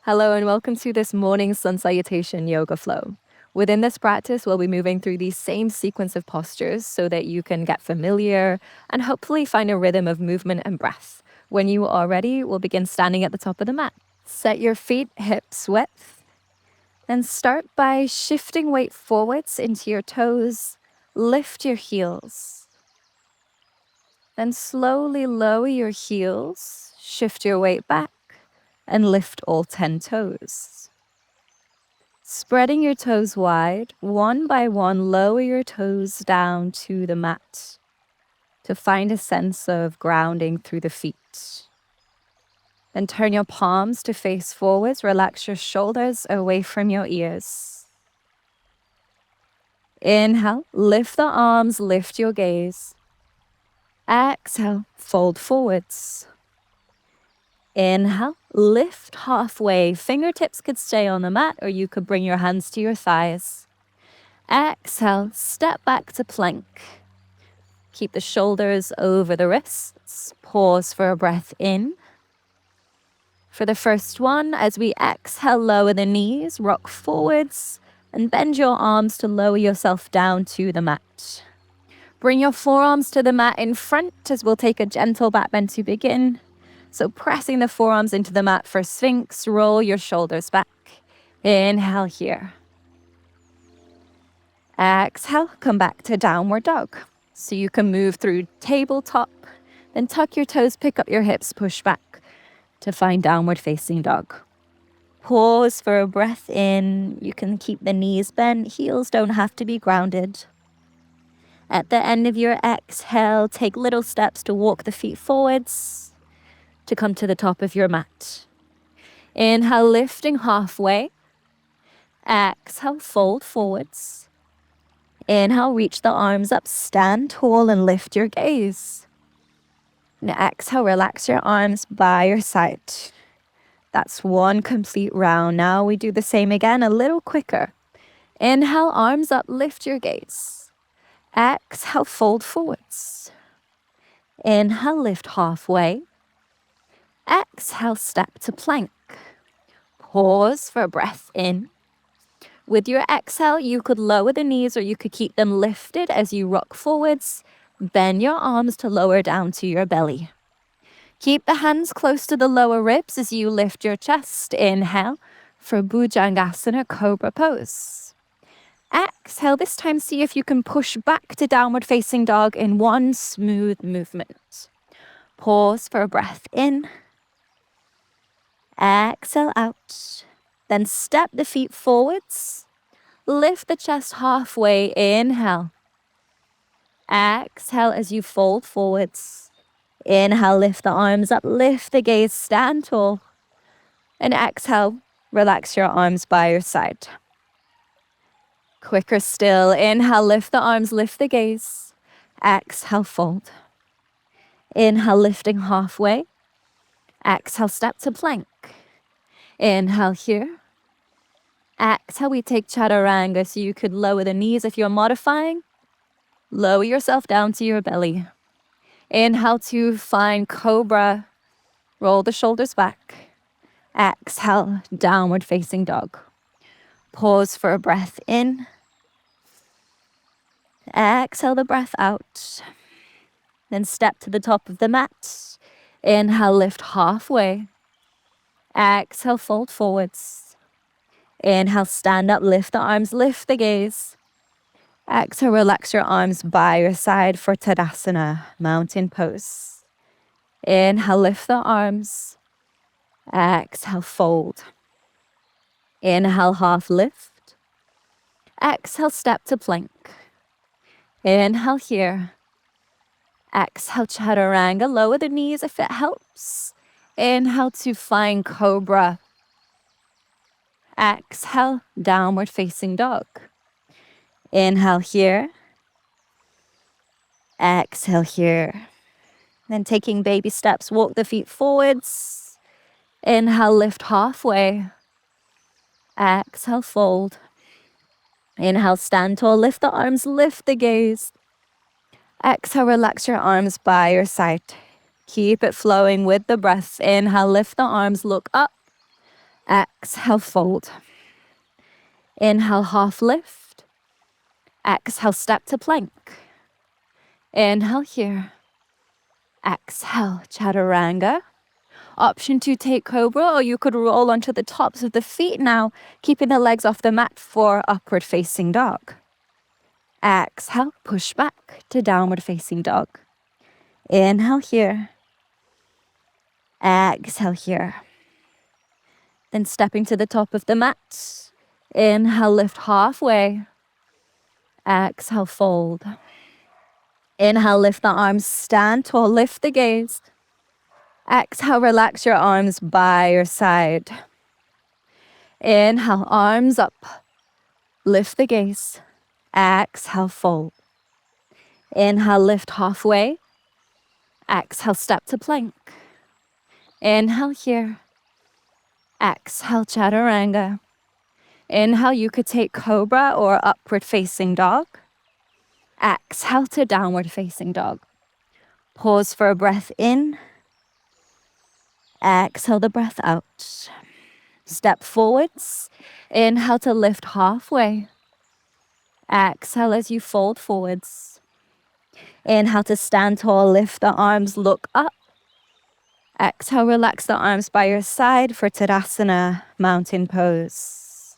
Hello and welcome to this morning sun salutation yoga flow. Within this practice, we'll be moving through the same sequence of postures so that you can get familiar and hopefully find a rhythm of movement and breath. When you are ready, we'll begin standing at the top of the mat. Set your feet hips width. Then start by shifting weight forwards into your toes. Lift your heels. Then slowly lower your heels. Shift your weight back and lift all 10 toes. Spreading your toes wide, one by one, lower your toes down to the mat to find a sense of grounding through the feet. Then turn your palms to face forwards, relax your shoulders away from your ears. Inhale, lift the arms, lift your gaze. Exhale, fold forwards. Inhale, lift halfway. Fingertips could stay on the mat or you could bring your hands to your thighs. Exhale, step back to plank. Keep the shoulders over the wrists. Pause for a breath in. For the first one, as we exhale, lower the knees, rock forwards, and bend your arms to lower yourself down to the mat. Bring your forearms to the mat in front as we'll take a gentle back bend to begin. So pressing the forearms into the mat for Sphinx, roll your shoulders back. Inhale here. Exhale, come back to downward dog. So you can move through tabletop, then tuck your toes, pick up your hips, push back to find downward facing dog. Pause for a breath in. You can keep the knees bent, heels don't have to be grounded. At the end of your exhale, take little steps to walk the feet forwards to come to the top of your mat. Inhale, lifting halfway. Exhale, fold forwards. Inhale, reach the arms up, stand tall and lift your gaze. Now exhale, relax your arms by your side. That's one complete round. Now we do the same again, a little quicker. Inhale, arms up, lift your gaze. Exhale, fold forwards. Inhale, lift halfway. Exhale, step to plank. Pause for a breath in. With your exhale, you could lower the knees or you could keep them lifted as you rock forwards. Bend your arms to lower down to your belly. Keep the hands close to the lower ribs as you lift your chest. Inhale for Bhujangasana, Cobra pose. Exhale, this time see if you can push back to downward facing dog in one smooth movement. Pause for a breath in. Exhale out. Then step the feet forwards. Lift the chest halfway. Inhale. Exhale as you fold forwards. Inhale, lift the arms up, lift the gaze, stand tall. And exhale, relax your arms by your side. Quicker still. Inhale, lift the arms, lift the gaze. Exhale, fold. Inhale, lifting halfway. Exhale, step to plank. Inhale here. Exhale, we take chaturanga, so you could lower the knees if you're modifying. Lower yourself down to your belly. Inhale to find cobra. Roll the shoulders back. Exhale, downward facing dog. Pause for a breath in. Exhale the breath out. Then step to the top of the mat. Inhale, lift halfway. Exhale, fold forwards. Inhale, stand up, lift the arms, lift the gaze. Exhale, relax your arms by your side for Tadasana, mountain pose. Inhale, lift the arms. Exhale, fold. Inhale, half lift. Exhale, step to plank. Inhale here. Exhale, chaturanga. Lower the knees if it helps. Inhale to find cobra. Exhale, downward facing dog. Inhale here. Exhale here. Then taking baby steps, walk the feet forwards. Inhale, lift halfway. Exhale, fold. Inhale, stand tall, lift the arms, lift the gaze. Exhale, relax your arms by your side. Keep it flowing with the breath. Inhale, lift the arms, look up. Exhale, fold. Inhale, half lift. Exhale, step to plank. Inhale here. Exhale, chaturanga. Option to take cobra, or you could roll onto the tops of the feet now, keeping the legs off the mat for upward facing dog. Exhale, push back to downward facing dog. Inhale here. Exhale here. Then stepping to the top of the mat. Inhale, lift halfway. Exhale, fold. Inhale, lift the arms, stand tall, lift the gaze. Exhale, relax your arms by your side. Inhale, arms up, lift the gaze. Exhale, fold. Inhale, lift halfway. Exhale, step to plank. Inhale here. Exhale, chaturanga. Inhale, you could take cobra or upward facing dog. Exhale to downward facing dog. Pause for a breath in. Exhale the breath out. Step forwards. Inhale to lift halfway. Exhale as you fold forwards. Inhale to stand tall, lift the arms, look up. Exhale, relax the arms by your side for Tadasana, mountain pose.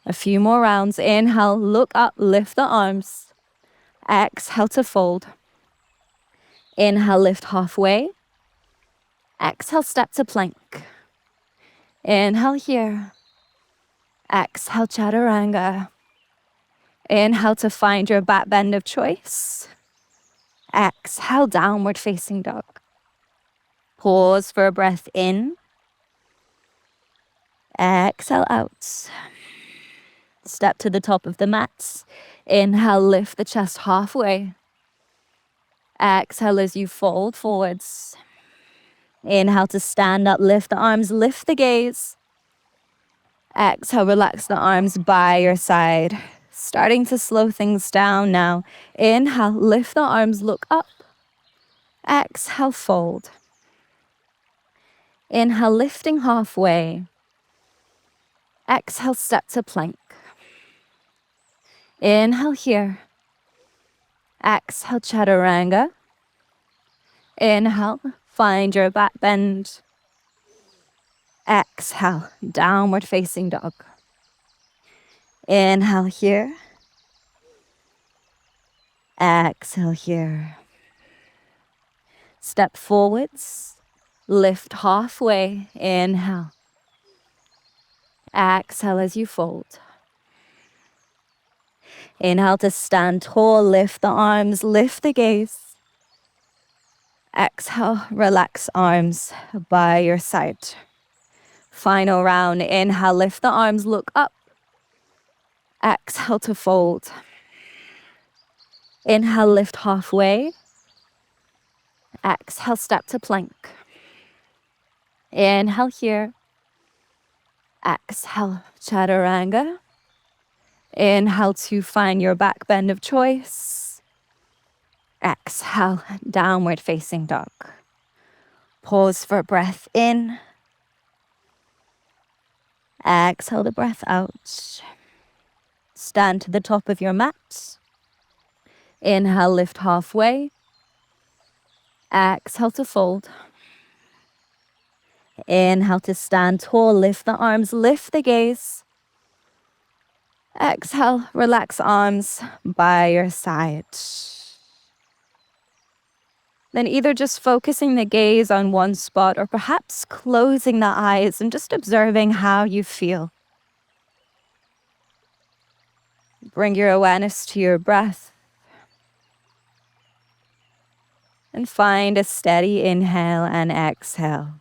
A few more rounds. Inhale, look up, lift the arms. Exhale to fold. Inhale, lift halfway. Exhale, step to plank. Inhale here. Exhale, chaturanga. Inhale to find your back bend of choice. Exhale, downward facing dog. Pause for a breath in. Exhale out. Step to the top of the mat. Inhale, lift the chest halfway. Exhale as you fold forwards. Inhale to stand up, lift the arms, lift the gaze. Exhale, relax the arms by your side. Starting to slow things down now. Inhale, lift the arms, look up. Exhale, fold. Inhale, lifting halfway. Exhale, step to plank. Inhale here. Exhale, chaturanga. Inhale, find your back bend. Exhale, downward facing dog. Inhale here. Exhale here. Step forwards. Lift halfway. Inhale. Exhale as you fold. Inhale to stand tall. Lift the arms. Lift the gaze. Exhale. Relax arms by your side. Final round. Inhale. Lift the arms. Look up. Exhale to fold. Inhale. Lift halfway. Exhale. Step to plank. Inhale here. Exhale, chaturanga. Inhale to find your back bend of choice. Exhale, downward facing dog. Pause for a breath in. Exhale the breath out. Stand to the top of your mat. Inhale, lift halfway. Exhale to fold. Inhale to stand tall, lift the arms, lift the gaze. Exhale, relax arms by your side. Then either just focusing the gaze on one spot or perhaps closing the eyes and just observing how you feel. Bring your awareness to your breath. And find a steady inhale and exhale.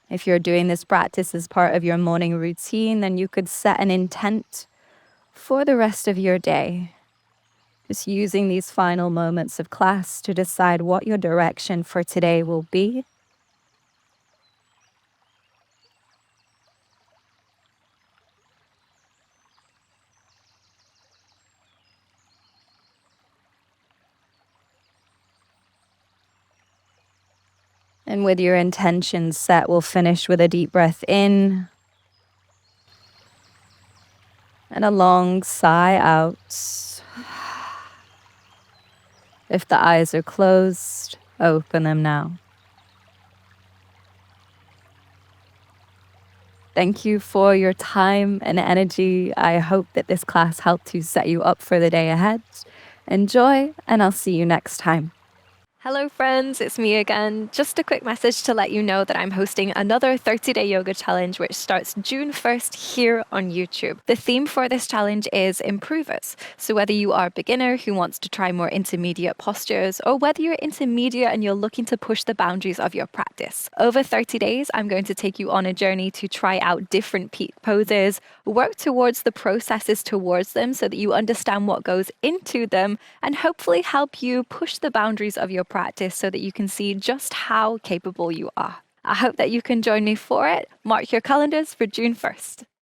If you're doing this practice as part of your morning routine, then you could set an intent for the rest of your day. Just using these final moments of class to decide what your direction for today will be. And with your intention set, we'll finish with a deep breath in and a long sigh out. If the eyes are closed, open them now. Thank you for your time and energy. I hope that this class helped to set you up for the day ahead. Enjoy, and I'll see you next time. Hello friends, it's me again. Just a quick message to let you know that I'm hosting another 30-day yoga challenge which starts June 1st here on YouTube. The theme for this challenge is improvers. So whether you are a beginner who wants to try more intermediate postures, or whether you're intermediate and you're looking to push the boundaries of your practice. Over 30 days, I'm going to take you on a journey to try out different peak poses, work towards the processes towards them so that you understand what goes into them, and hopefully help you push the boundaries of your practice so that you can see just how capable you are. I hope that you can join me for it. Mark your calendars for June 1st.